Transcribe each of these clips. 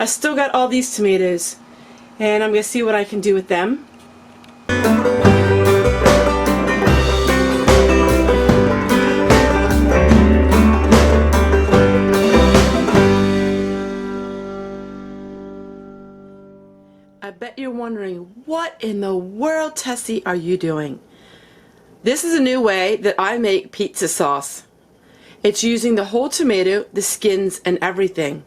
I still got all these tomatoes, and I'm going to see what I can do with them. I bet you're wondering, what in the world, Tessie, are you doing? This is a new way that I make pizza sauce. It's using the whole tomato, the skins, and everything.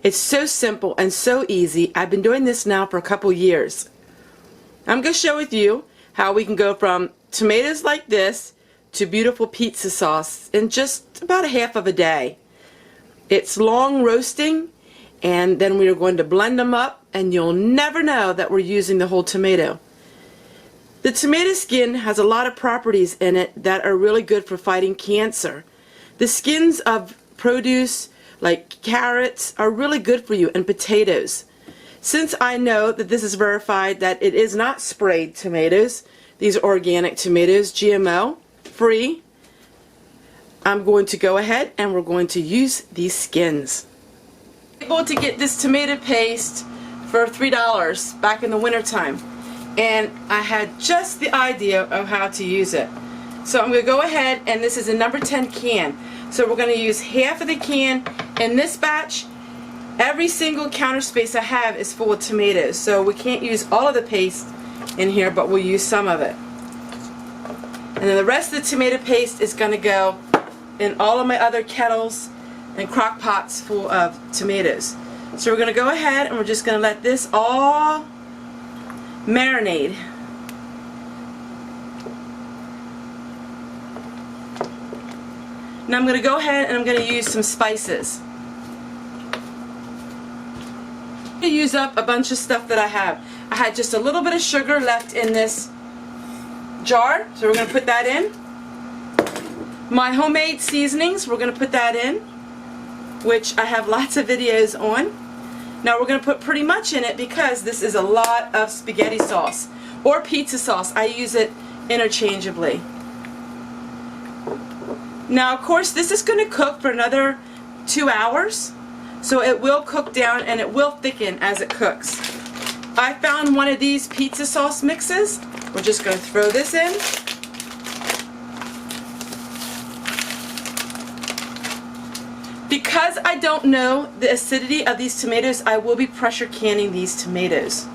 It's so simple and so easy. I've been doing this now for a couple years. I'm going to share with you how we can go from tomatoes like this to beautiful pizza sauce in just about a half of a day. It's long roasting, and then we are going to blend them up, and you'll never know that we're using the whole tomato. The tomato skin has a lot of properties in it that are really good for fighting cancer. The skins of produce like carrots are really good for you, and potatoes. Since I know that this is verified that it is not sprayed tomatoes, these are organic tomatoes, GMO free, I'm going to go ahead and we're going to use these skins. I was able to get this tomato paste for $3 back in the winter time, and I had just the idea of how to use it. So I'm going to go ahead, and this is a number 10 can. So we're going to use half of the can in this batch. Every single counter space I have is full of tomatoes, so we can't use all of the paste in here, but we'll use some of it. And then the rest of the tomato paste is going to go in all of my other kettles and crock pots full of tomatoes. So we're going to go ahead and we're just going to let this all marinate. Now I'm going to go ahead and I'm going to use some spices. I'm going to use up a bunch of stuff that I have. I had just a little bit of sugar left in this jar, so we're going to put that in. My homemade seasonings, we're going to put that in, which I have lots of videos on. Now we're going to put pretty much in it because this is a lot of spaghetti sauce or pizza sauce. I use it interchangeably. Now of course this is going to cook for another 2 hours, so it will cook down and it will thicken as it cooks. I found one of these pizza sauce mixes. We're just going to throw this in. Because I don't know the acidity of these tomatoes, I will be pressure canning these tomatoes.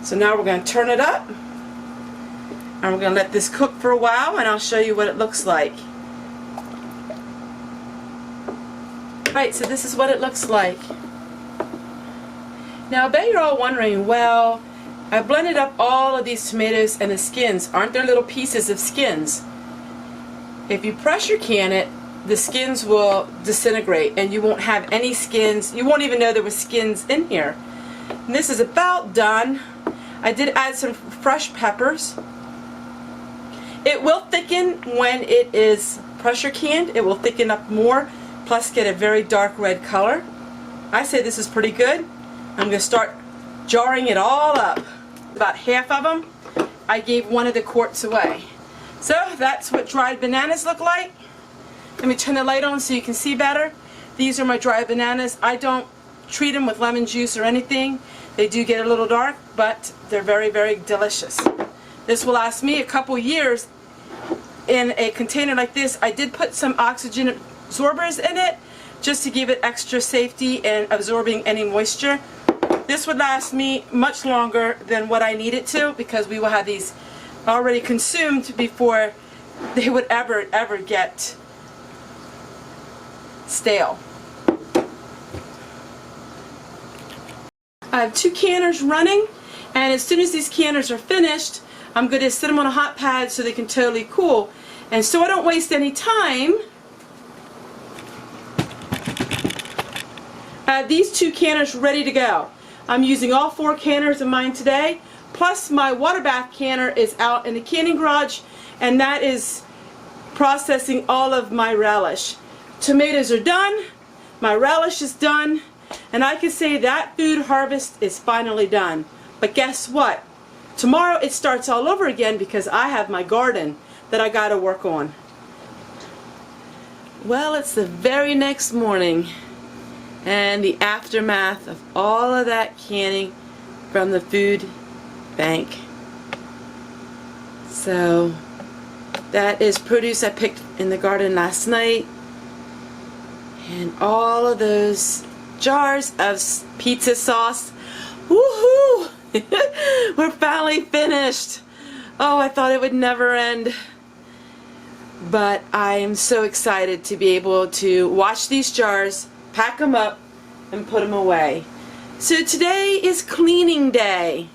So now we're going to turn it up. And we're going to let this cook for a while, and I'll show you what it looks like. Right, so this is what it looks like. Now I bet you're all wondering, well, I blended up all of these tomatoes and the skins. Aren't there little pieces of skins? If you pressure can it, the skins will disintegrate and you won't have any skins. You won't even know there were skins in here. And this is about done. I did add some fresh peppers. It will thicken when it is pressure canned. It will thicken up more, plus get a very dark red color. I say this is pretty good. I'm going to start jarring it all up. About half of them. I gave one of the quarts away. So that's what dried bananas look like. Let me turn the light on so you can see better. These are my dried bananas. I don't treat them with lemon juice or anything. They do get a little dark, but they're very, very delicious. This will last me a couple years in a container like this. I did put some oxygen absorbers in it just to give it extra safety and absorbing any moisture. This would last me much longer than what I need it to, because we will have these already consumed before they would ever get stale. I have 2 canners running, and as soon as these canners are finished, I'm going to sit them on a hot pad so they can totally cool. And so I don't waste any time, I have these 2 canners ready to go. I'm using all 4 canners of mine today, plus my water bath canner is out in the canning garage, and that is processing all of my relish. Tomatoes are done, my relish is done, and I can say that food harvest is finally done. But guess what? Tomorrow it starts all over again because I have my garden that I got to work on. Well, it's the very next morning and the aftermath of all of that canning from the food bank. So that is produce I picked in the garden last night, and all of those jars of pizza sauce. Woohoo! We're finally finished. Oh, I thought it would never end. But I am so excited to be able to wash these jars, pack them up, and put them away. So today is cleaning day,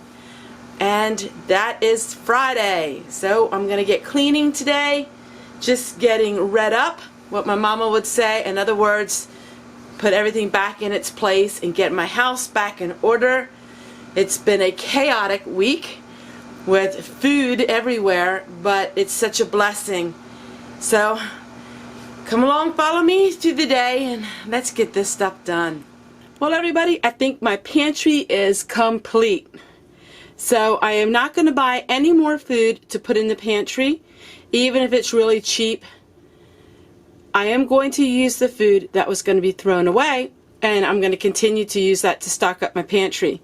and that is Friday. So I'm going to get cleaning today, just getting red up, what my mama would say. In other words, put everything back in its place and get my house back in order. It's been a chaotic week with food everywhere, but it's such a blessing. So come along, follow me through the day, and let's get this stuff done. Well, everybody, I think my pantry is complete. So I am not going to buy any more food to put in the pantry, even if it's really cheap. I am going to use the food that was going to be thrown away, and I'm going to continue to use that to stock up my pantry.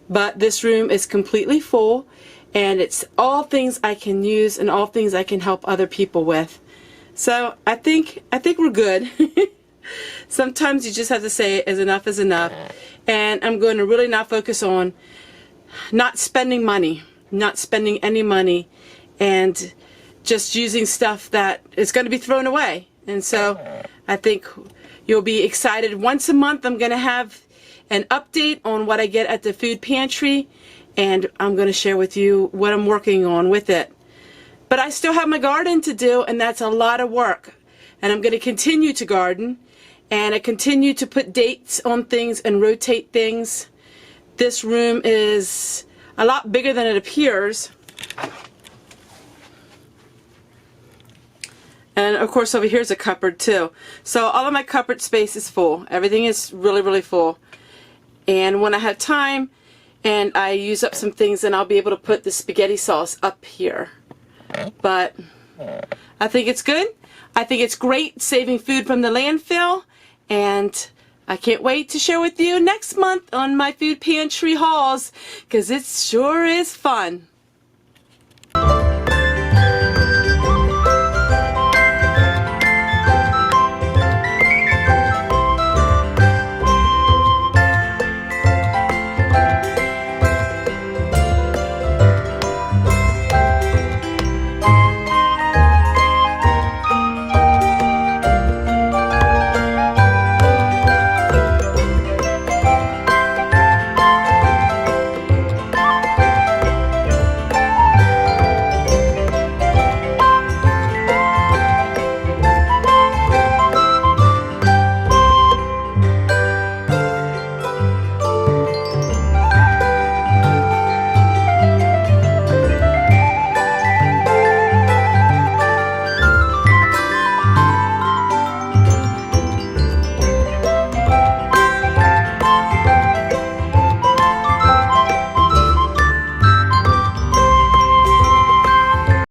But this room is completely full, and it's all things I can use and all things I can help other people with. So I think we're good. Sometimes you just have to say enough is enough. And I'm going to really not focus on not spending money, not spending any money, and just using stuff that is going to be thrown away. And so I think you'll be excited. Once a month I'm going to have an update on what I get at the food pantry, and I'm going to share with you what I'm working on with it. But I still have my garden to do, and that's a lot of work. And I'm going to continue to garden, and I continue to put dates on things and rotate things. This room is a lot bigger than it appears. And of course over here is a cupboard too. So all of my cupboard space is full. Everything is really, really full. And when I have time and I use up some things, then I'll be able to put the spaghetti sauce up here. But I think it's good. I think it's great saving food from the landfill, and I can't wait to share with you next month on my food pantry hauls, because it sure is fun.